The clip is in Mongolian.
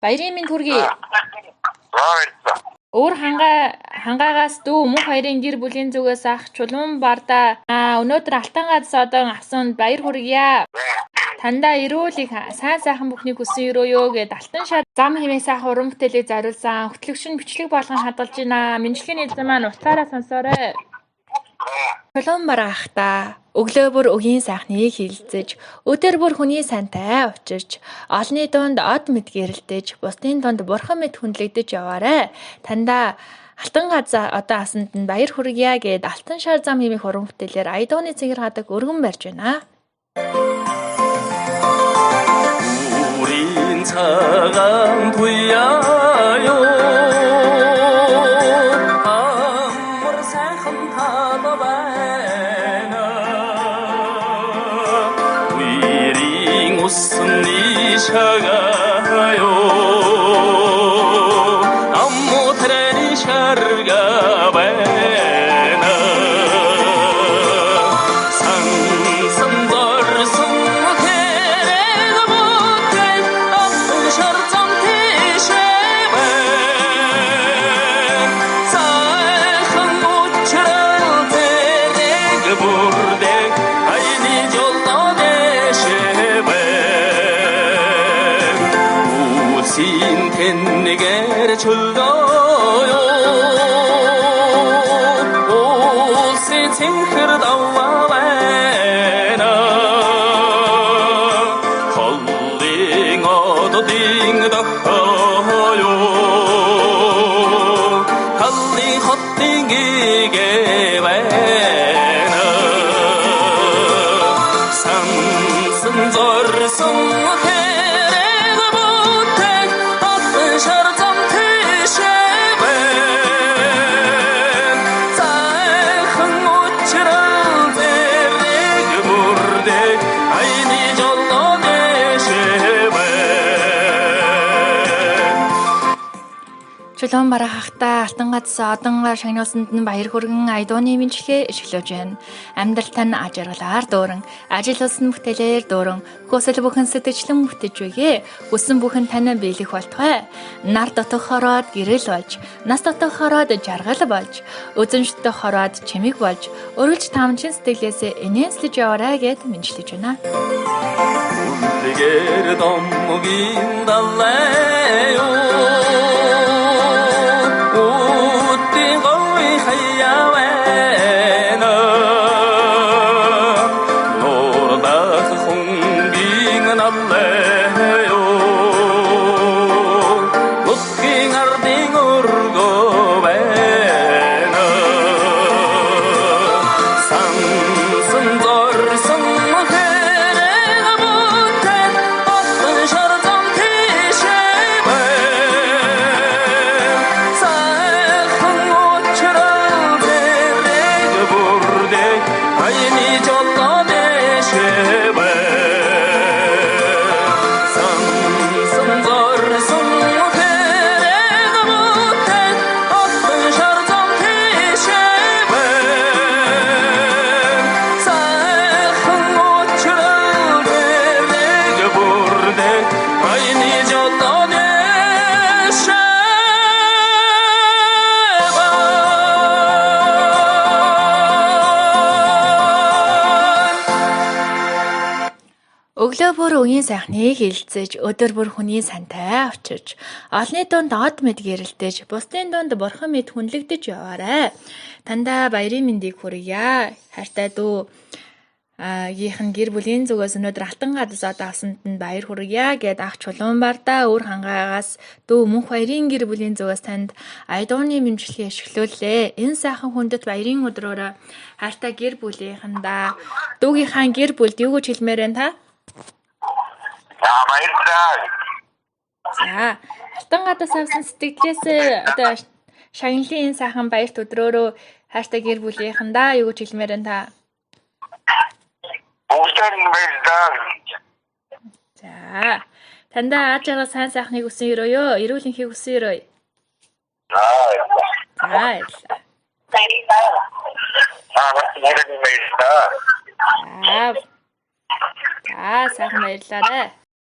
Баярын минь хүргэе. Баярлалаа. Өөр хангаагаас дүү мөнх хоёрын гэр бүлийн зүгээс ах Чулуун Барда өнөөдөр Алтан гац одон авсанд баяр хүргье. Тандаа эрүүл их сайн сайхан бүхнийг хүсэн өрөөё гэд Алтан шар зам хэмээх сайхан уран бүтээлийг зориулсан хөтлөгчн бичлэг болгон хадгалж байна. Мэндчилгээний эзэн маань утгаараа сонсоорой. Чулуун бараахта өглөө бүр өгийн сайхныг хилцэж өдөр бүр хүний сайнтай учирч олны дунд од мэд гэрэлтэж бусдын дунд бурхан мэд хүндлэгдэж яваарэ. Тандаа Алтан газаа одоо асанд нь баяр хүргье гэд Алтан шар зам хэмээх уран бүтээлээр Айдууны цэгэр хадаг өргөн барьж байна. 우린 차강 두야요 아무리 새한 타다바나 위링 웃음 니샤가요 아무 테레니 샤르가바나 내게 즐거요 옷에 칭크르다와베나 컬링어도 딩덕허요 칼리 헛딩이게 베나 상승절승 Чулуун бараахта Алтан гац одонгаар шагнуулсанд нь баяр хүргэн Айдууны мэндчилгээ ишгэлж байна. Амьдралтай нь аж аргалаар дүүрэн, ажил улсын бүтээлээр дүүрэн, хөсөл бүхэн сэтгэжлэн бүтэж үгээ. Хүссэн бүхэн тань биелэх болтугай. Нар дотох хороод гэрэл болж, нас дотох хороод жаргал болж, үзэмжтэй хороод чимэг болж, өргөлж таамчин сэтгэлээсээ инээслэж яваарай гэд мэндчилж байна. Үлгэр домгийн далайо Өглөө бүр үгийн сайхныг хилцэж, өдөр бүр хүний сайнтай авчирч, олны дунд од мэд гэрэлтэж, бусдын дунд бурхан мэд хүнлэгдэж яваарай. Тандаа баярын мэндийг хүргье. Хайртай дүү гийнхэн гэр бүлийн зүгээс өнөөдөр Алтан гац одоо авсанд нь баяр хүргье гэд ах Чулуун Барда өөр хангаагаас дүү мөнх хоёрын гэр бүлийн зүгээс танд Айдууны мэндчилгээ ашиглууллаа. Энэ сайхан хүндэт баярын өдрөөр хайртай гэр бүлийнхэндээ дүүгийнхаа гэр бүлд юу гэж хэлмээр байна та? Баярлалаа. За, Алтан гадаас авсан сэтгэлээсээ одоо шагналын энэ сайхан баярт өдрөөрөө хайртай гэр бүлийнхэндээ юу гэж хэлмээр байна та? Бүгдээр баярлалаа. За, тандаа аж аргал сайн сайхныг хүсэн өрөөё. Эрүүл энхийг хүсэн өрөөё. Баярлалаа. За, сайхан баярлалаа.